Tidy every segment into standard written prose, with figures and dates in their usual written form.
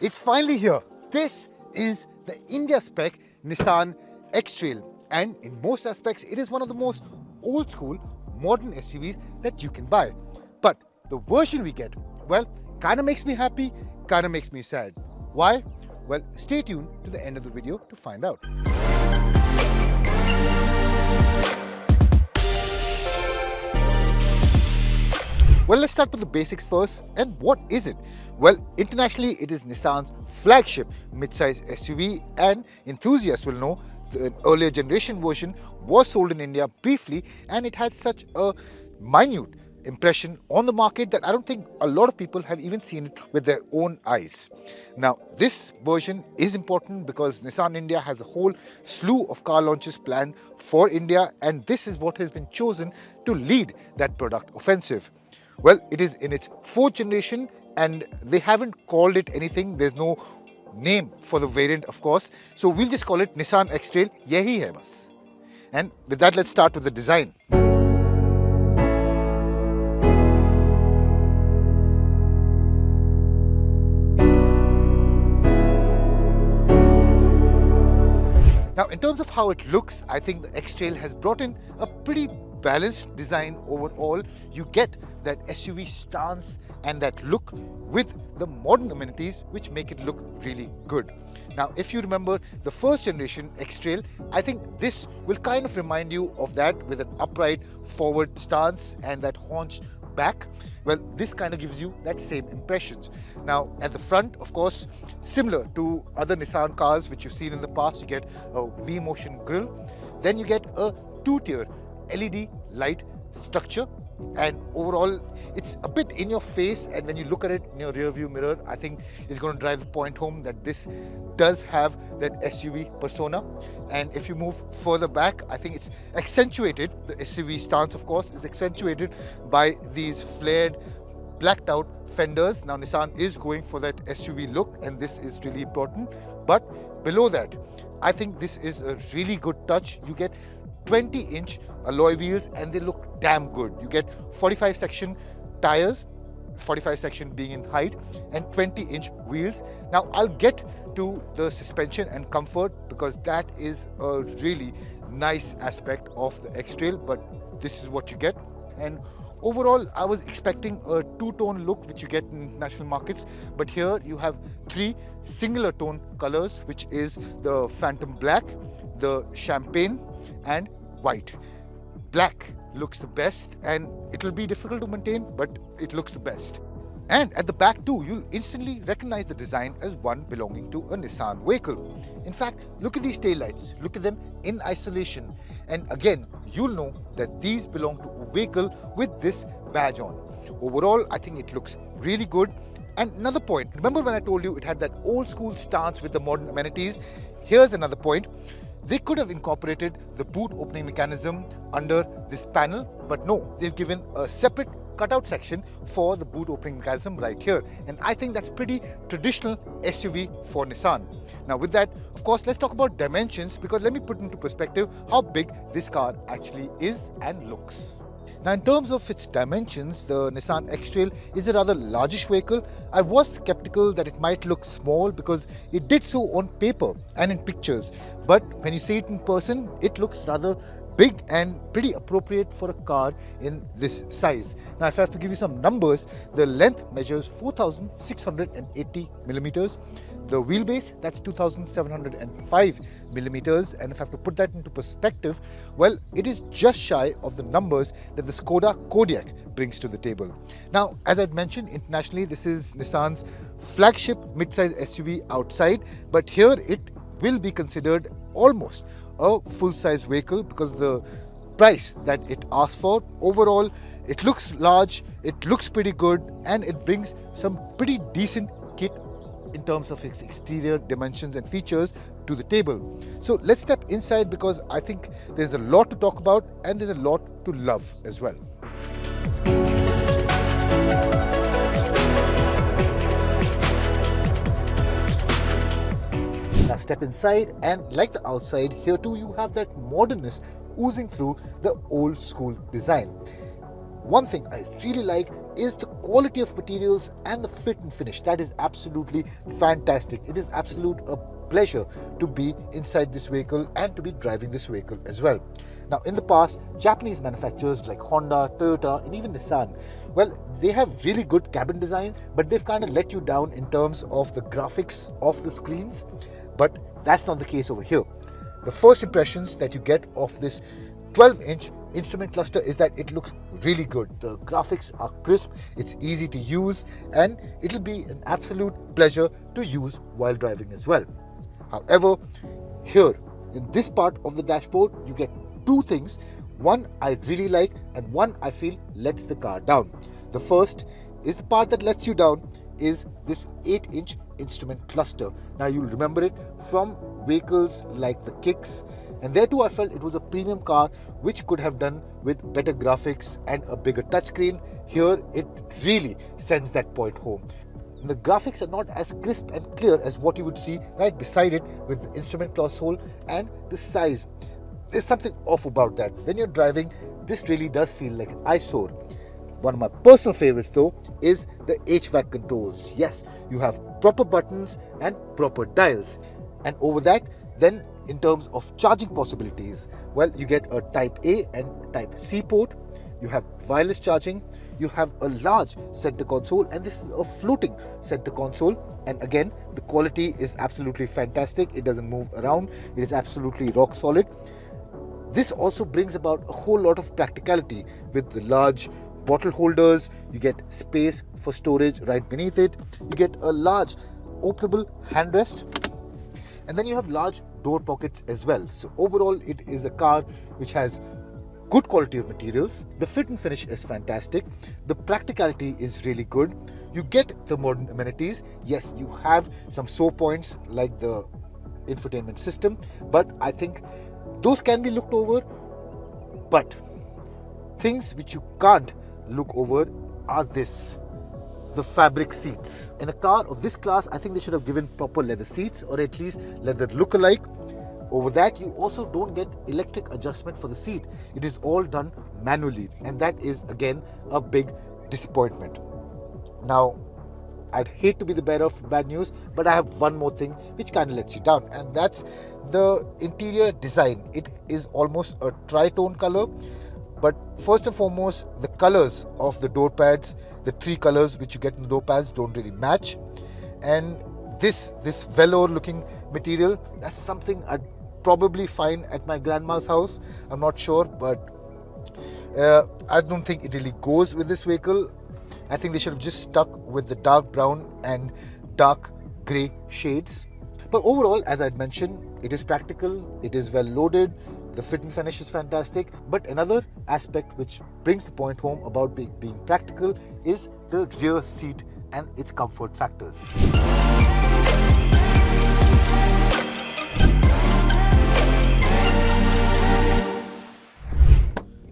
It's finally here. This is the India-spec Nissan X Trail, and in most aspects it is one of the most old school modern SUVs that you can buy. But the version we get, well, kinda makes me happy, kinda makes me sad. Why? Well, stay tuned to the end of the video to find out. Well, let's start with the basics first. And what is it? Well, internationally, it is Nissan's flagship mid-size SUV, and enthusiasts will know the earlier generation version was sold in India briefly, and it had such a minute impression on the market that I don't think a lot of people have even seen it with their own eyes. Now, this version is important because Nissan India has a whole slew of car launches planned for India, and this is what has been chosen to lead that product offensive. Well, it is in its fourth generation and they haven't called it anything. There's no name for the variant, of course. So we'll just call it Nissan X Trail. Yahi hai bas. And with that, let's start with the design. Now, in terms of how it looks, I think the X Trail has brought in a pretty balanced design overall. You get that SUV stance and that look with the modern amenities which make it look really good. Now, if you remember the first generation X Trail, I think this will kind of remind you of that with an upright forward stance and that haunch back. Well, this kind of gives you that same impressions. Now, at the front, of course, similar to other Nissan cars which you've seen in the past, you get a V-motion grille. Then you get a two-tier LED light structure, and overall it's a bit in your face, and when you look at it in your rear view mirror, I think it's going to drive the point home that this does have that SUV persona. And if you move further back, I think it's accentuated, the SUV stance of course is accentuated by these flared blacked out fenders. Now, Nissan is going for that SUV look and this is really important, but below that I think this is a really good touch. You get 20-inch alloy wheels and they look damn good. You get 45 section tires, 45 section being in height, and 20-inch wheels. Now, I'll get to the suspension and comfort because that is a really nice aspect of the X Trail, but this is what you get. And overall, I was expecting a two-tone look which you get in international markets, but here you have three singular tone colors, which is the Phantom Black, the Champagne, and white. Black looks the best and it will be difficult to maintain, but it looks the best. And at the back too, you'll instantly recognize the design as one belonging to a Nissan vehicle. In fact, look at these taillights, look at them in isolation. And again, you'll know that these belong to a vehicle with this badge on. Overall, I think it looks really good. And another point, remember when I told you it had that old school stance with the modern amenities? Here's another point. They could have incorporated the boot opening mechanism under this panel, but no, they've given a separate cutout section for the boot opening mechanism right here. And I think that's pretty traditional SUV for Nissan. Now with that, of course, let's talk about dimensions, because let me put into perspective how big this car actually is and looks. Now, in terms of its dimensions, the Nissan X Trail is a rather largish vehicle. I was skeptical that it might look small because it did so on paper and in pictures. But when you see it in person, it looks rather big and pretty appropriate for a car in this size. Now, if I have to give you some numbers, the length measures 4,680 millimeters. The wheelbase, that's 2,705 millimeters. And if I have to put that into perspective, well, it is just shy of the numbers that the Skoda Kodiaq brings to the table. Now, as I'd mentioned, internationally, this is Nissan's flagship mid-size SUV outside, but here it will be considered almost a full-size vehicle because the price that it asks for. Overall, it looks large, it looks pretty good, and it brings some pretty decent kit in terms of its exterior dimensions and features to the table. So let's step inside because I think there's a lot to talk about and there's a lot to love as well. Now step inside, and like the outside, here too you have that modernness oozing through the old school design. One thing I really like is the quality of materials and the fit and finish. That is absolutely fantastic. It is absolute a pleasure to be inside this vehicle and to be driving this vehicle as well. Now, in the past, Japanese manufacturers like Honda, Toyota, and even Nissan, well, they have really good cabin designs, but they've kind of let you down in terms of the graphics of the screens. But that's not the case over here. The first impressions that you get of this 12-inch instrument cluster is that it looks really good. The graphics are crisp, it's easy to use, and it'll be an absolute pleasure to use while driving as well. However, here in this part of the dashboard, you get two things. One I really like and one I feel lets the car down. The first is the part that lets you down is this 8-inch instrument cluster. Now you'll remember it from vehicles like the Kicks, and there too I felt it was a premium car which could have done with better graphics and a bigger touchscreen. Here it really sends that point home. The graphics are not as crisp and clear as what you would see right beside it with the instrument console and the size. There's something off about that. When you're driving, this really does feel like an eyesore. One of my personal favorites though is the HVAC controls. Yes, you have proper buttons and proper dials. And over that, then in terms of charging possibilities, well, you get a Type A and Type C port. You have wireless charging. You have a large center console, and this is a floating center console. And again, the quality is absolutely fantastic. It doesn't move around. It is absolutely rock solid. This also brings about a whole lot of practicality with the large bottle holders. You get space for storage right beneath it. You get a large openable handrest, and then you have large door pockets as well. So overall, it is a car which has good quality of materials. The fit and finish is fantastic. The practicality is really good. You get the modern amenities. Yes, you have some sore points like the infotainment system, but I think those can be looked over. But things which you can't look over are the fabric seats. In a car of this class, I think they should have given proper leather seats, or at least leather look-alike. Over that, you also don't get electric adjustment for the seat. It is all done manually, and that is again a big disappointment. Now, I'd hate to be the bearer of bad news, but I have one more thing which kind of lets you down, and that's the interior design. It is almost a tritone color, but first and foremost, the colors of the door pads, the three colors which you get in the door pads, don't really match. And this velour looking material, that's something I'd probably find at my grandma's house. I'm not sure, but I don't think it really goes with this vehicle. I think they should have just stuck with the dark brown and dark grey shades. But overall, as I'd mentioned, it is practical, it is well loaded, the fit and finish is fantastic. But another aspect which brings the point home about being practical is the rear seat and its comfort factors.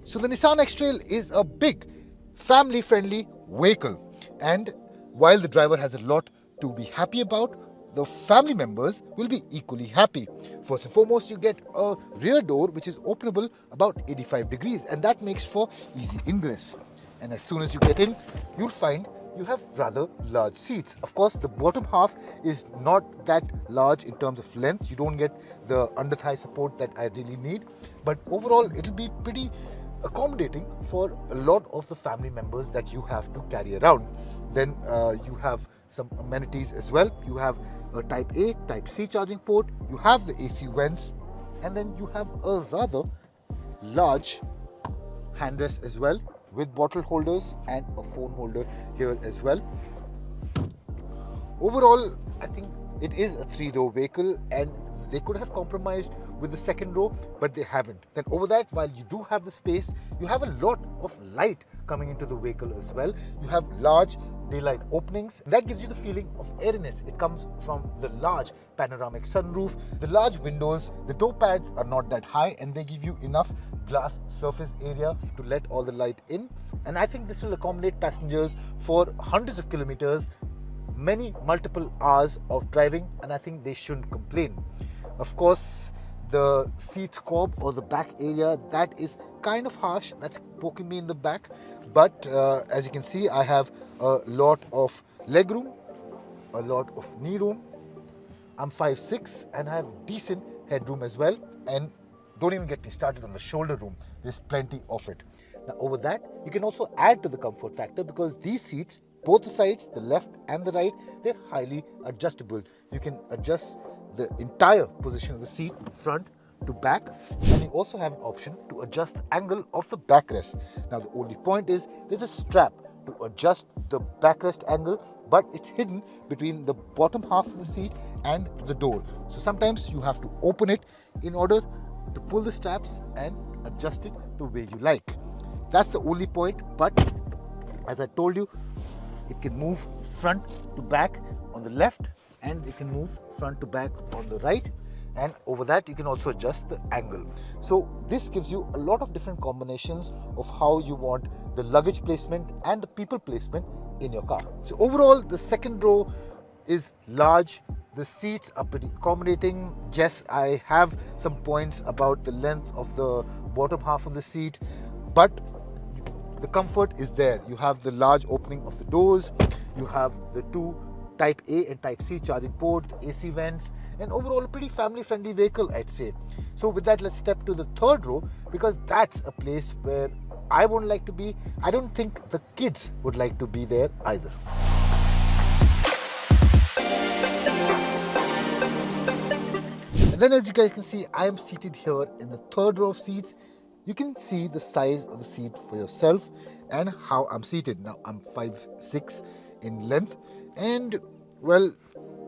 So the Nissan X Trail is a big family-friendly vehicle, and while the driver has a lot to be happy about, the family members will be equally happy. First and foremost, you get a rear door which is openable about 85 degrees, and that makes for easy ingress. And as soon as you get in, you'll find you have rather large seats. Of course, the bottom half is not that large in terms of length. You don't get the under thigh support that I really need, but overall it'll be pretty accommodating for a lot of the family members that you have to carry around. Then you have some amenities as well. You have a Type A, Type C charging port, you have the AC vents, and then you have a rather large handrest as well with bottle holders and a phone holder here as well. Overall, I think it is a 3-row vehicle, and they could have compromised with the second row, but they haven't. Then over that, while you do have the space, you have a lot of light coming into the vehicle as well. You have large daylight openings. That gives you the feeling of airiness. It comes from the large panoramic sunroof, the large windows. The door pads are not that high, and they give you enough glass surface area to let all the light in. And I think this will accommodate passengers for hundreds of kilometers, multiple hours of driving, and I think they shouldn't complain. Of course, the seat scob or the back area, that is kind of harsh. That's poking me in the back. But as you can see, I have a lot of leg room, a lot of knee room. I'm 5'6" and I have decent headroom as well. And don't even get me started on the shoulder room. There's plenty of it. Now over that, you can also add to the comfort factor because these seats, both the sides, the left and the right, they're highly adjustable. You can adjust the entire position of the seat, front to back, and you also have an option to adjust the angle of the backrest. Now the only point is there's a strap to adjust the backrest angle, but it's hidden between the bottom half of the seat and the door. So sometimes you have to open it in order to pull the straps and adjust it the way you like. That's the only point, but as I told you, it can move front to back on the left and it can move front to back on the right, and over that you can also adjust the angle. So this gives you a lot of different combinations of how you want the luggage placement and the people placement in your car. So overall, the second row is large. The seats are pretty accommodating. Yes, I have some points about the length of the bottom half of the seat, but the comfort is there. You have the large opening of the doors, you have the two Type A and Type C charging port, AC vents, and overall a pretty family friendly vehicle, I'd say. So with that, let's step to the third row, because that's a place where I wouldn't like to be. I don't think the kids would like to be there either. And then as you guys can see, I am seated here in the third row of seats. You can see the size of the seat for yourself and how I'm seated. Now I'm 5'6" in length, and well,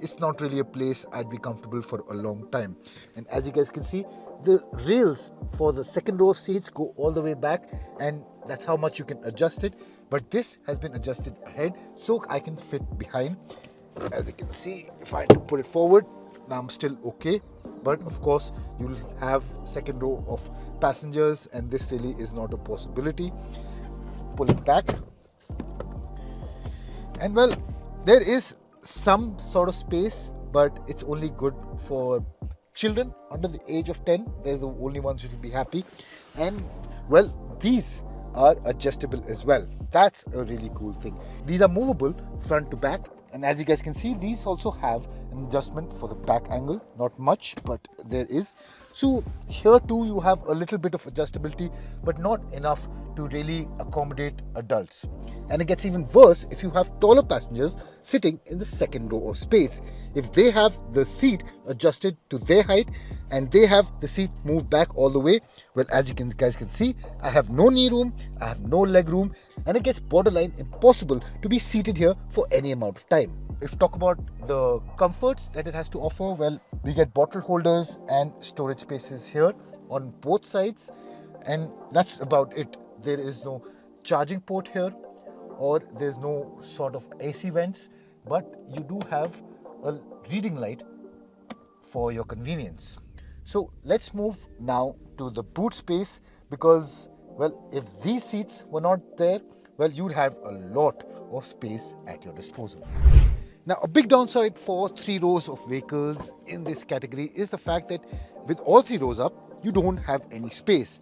it's not really a place I'd be comfortable for a long time. And as you guys can see, the rails for the second row of seats go all the way back, and that's how much you can adjust it. But this has been adjusted ahead so I can fit behind. As you can see, if I had to put it forward, now I'm still okay. But of course, you'll have second row of passengers, and this really is not a possibility. Pull it back. And well, there is some sort of space, but it's only good for children under the age of 10. They're the only ones who will be happy. And well, these are adjustable as well. That's a really cool thing. These are movable front to back. And as you guys can see, these also have an adjustment for the back angle. Not much, but there is. So here too you have a little bit of adjustability, but not enough to really accommodate adults. And it gets even worse if you have taller passengers sitting in the second row of space. If they have the seat adjusted to their height and they have the seat moved back all the way, well, as you guys can see, I have no knee room, I have no leg room, and it gets borderline impossible to be seated here for any amount of time. If talk about the comforts that it has to offer, well, we get bottle holders and storage spaces here on both sides, and that's about it. There is no charging port here, or there's no sort of AC vents, but you do have a reading light for your convenience. So let's move now to the boot space, because well, if these seats were not there, well, you'd have a lot of space at your disposal. Now, a big downside for 3 rows of vehicles in this category is the fact that with all 3 rows up, you don't have any space.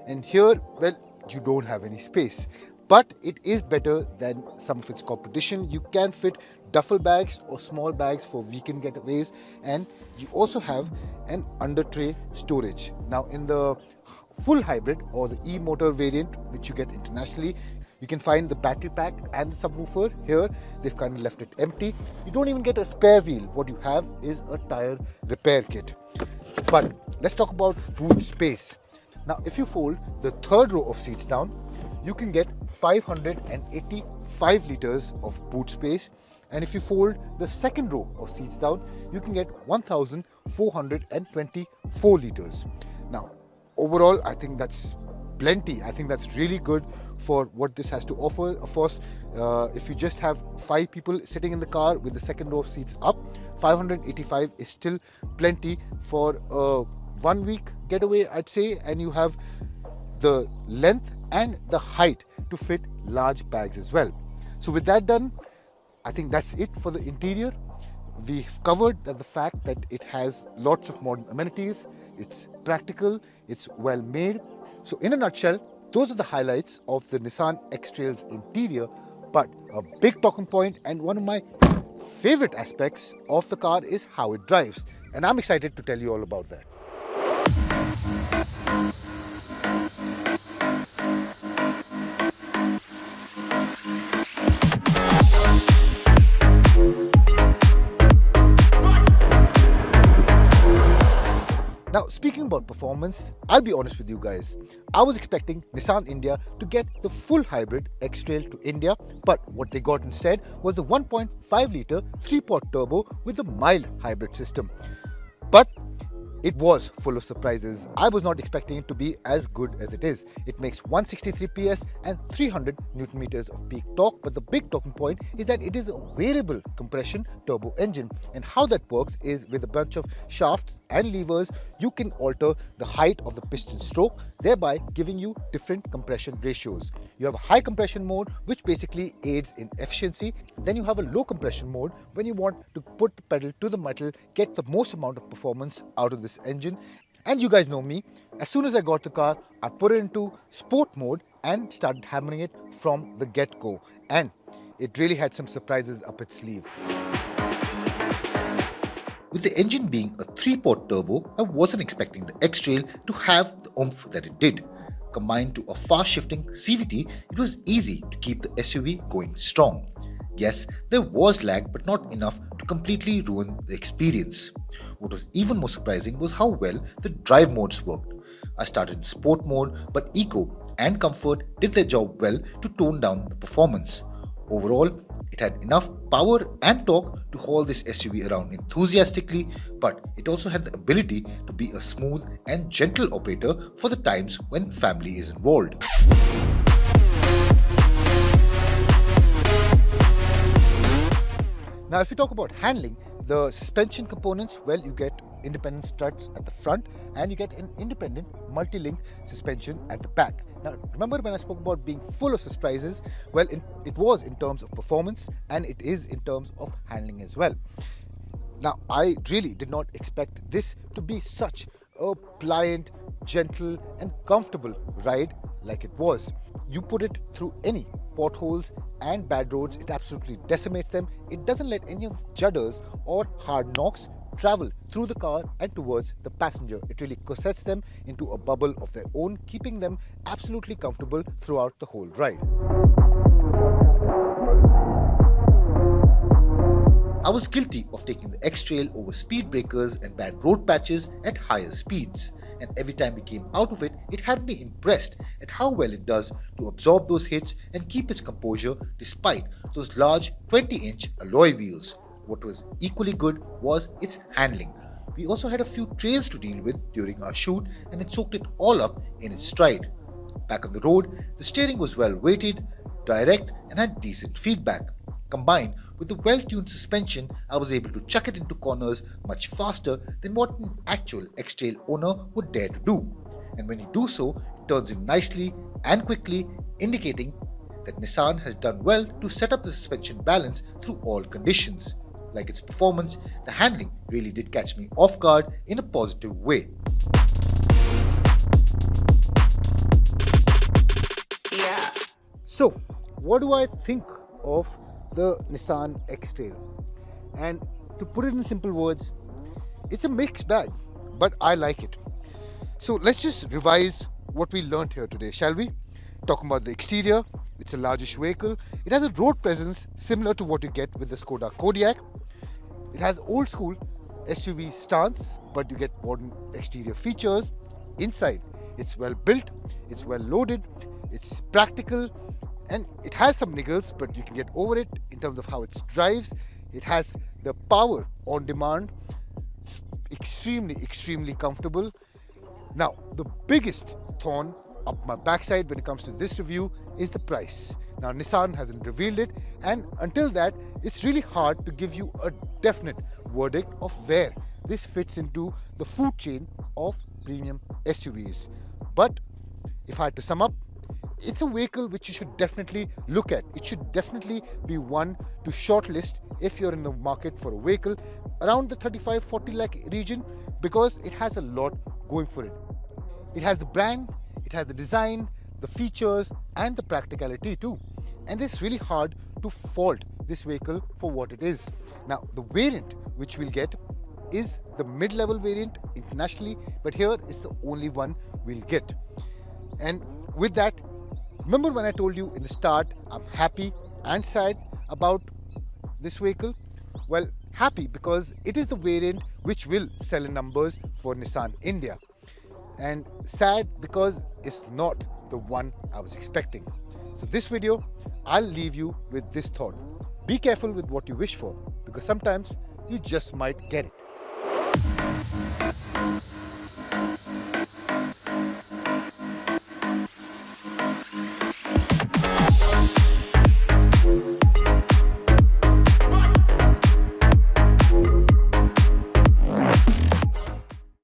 And here, well, you don't have any space. But it is better than some of its competition. You can fit duffel bags or small bags for weekend getaways, and you also have an under tray storage. Now, in the full hybrid or the e-motor variant, which you get internationally, you can find the battery pack and the subwoofer. Here, they've kind of left it empty. You don't even get a spare wheel. What you have is a tire repair kit. But let's talk about boot space. Now, if you fold the third row of seats down, you can get 585 liters of boot space. And if you fold the second row of seats down, you can get 1,424 liters. Now, overall, I think that's plenty. I think that's really good for what this has to offer. Of course, if you just have 5 people sitting in the car with the second row of seats up, 585 is still plenty for a 1 week getaway, I'd say. And you have the length and the height to fit large bags as well. So with that done, I think that's it for the interior. We've covered the fact that it has lots of modern amenities. it's practical, it's well made. So in a nutshell, those are the highlights of the Nissan X Trail's interior. But a big talking point and one of my favorite aspects of the car is how it drives. And I'm excited to tell you all about that. Now, speaking about performance, I'll be honest with you guys. I was expecting Nissan India to get the full hybrid X Trail to India, but what they got instead was the 1.5 litre 3-pot turbo with the mild hybrid system. But it was full of surprises. I was not expecting it to be as good as it is. It makes 163 PS and 300 Newton meters of peak torque, but the big talking point is that it is a variable compression turbo engine. And how that works is with a bunch of shafts and levers, you can alter the height of the piston stroke, thereby giving you different compression ratios. You have a high compression mode, which basically aids in efficiency. Then you have a low compression mode when you want to put the pedal to the metal, get the most amount of performance out of this engine. And you guys know me, as soon as I got the car, I put it into sport mode and started hammering it from the get-go. And it really had some surprises up its sleeve. With the engine being a 3-pot turbo, I wasn't expecting the X Trail to have the oomph that it did. Combined to a fast-shifting CVT, it was easy to keep the SUV going strong. Yes, there was lag, but not enough to completely ruin the experience. What was even more surprising was how well the drive modes worked. I started in sport mode, but eco and comfort did their job well to tone down the performance. Overall, it had enough power and torque to haul this SUV around enthusiastically, but it also had the ability to be a smooth and gentle operator for the times when family is involved. Now, if you talk about handling, the suspension components, well, you get independent struts at the front and you get an independent multi-link suspension at the back. Now, remember when I spoke about being full of surprises? Well, it was in terms of performance and it is in terms of handling as well. Now, I really did not expect this to be such a pliant, gentle and comfortable ride like it was. You put it through any potholes and bad roads, it absolutely decimates them. It doesn't let any of judders or hard knocks travel through the car and towards the passenger. It really corsets them into a bubble of their own, keeping them absolutely comfortable throughout the whole ride. I was guilty of taking the X Trail over speed breakers and bad road patches at higher speeds, and every time we came out of it, it had me impressed at how well it does to absorb those hits and keep its composure despite those large 20-inch alloy wheels. What was equally good was its handling. We also had a few trails to deal with during our shoot, and it soaked it all up in its stride. Back on the road, the steering was well weighted, direct and had decent feedback. Combined with the well-tuned suspension, I was able to chuck it into corners much faster than what an actual X Trail owner would dare to do. And when you do so, it turns in nicely and quickly, indicating that Nissan has done well to set up the suspension balance through all conditions. Like its performance, the handling really did catch me off guard in a positive way. Yeah. So, what do I think of the Nissan X Trail? And to put it in simple words, it's a mixed bag, but I like it. So let's just revise what we learned here today, shall we? Talking about the exterior, it's a largish vehicle. It has a road presence similar to what you get with the Skoda Kodiaq. It has old school SUV stance, but you get modern exterior features. Inside, it's well built, it's well loaded, it's practical, and it has some niggles, but you can get over it in terms of how it drives. It has the power on demand. It's extremely comfortable. Now, the biggest thorn up my backside when it comes to this review is the price. Now, Nissan hasn't revealed it, and until that, it's really hard to give you a definite verdict of where this fits into the food chain of premium SUVs. But if I had to sum up, it's a vehicle which you should definitely look at. It should definitely be one to shortlist if you're in the market for a vehicle around the 35-40 lakh region, because it has a lot going for it. It has the brand, it has the design, the features and the practicality too. And it's really hard to fault this vehicle for what it is. Now the variant which we'll get is the mid-level variant internationally, but here is the only one we'll get. And with that, remember when I told you in the start, I'm happy and sad about this vehicle? Well, happy because it is the variant which will sell in numbers for Nissan India. And sad because it's not the one I was expecting. So this video, I'll leave you with this thought. Be careful with what you wish for, because sometimes you just might get it.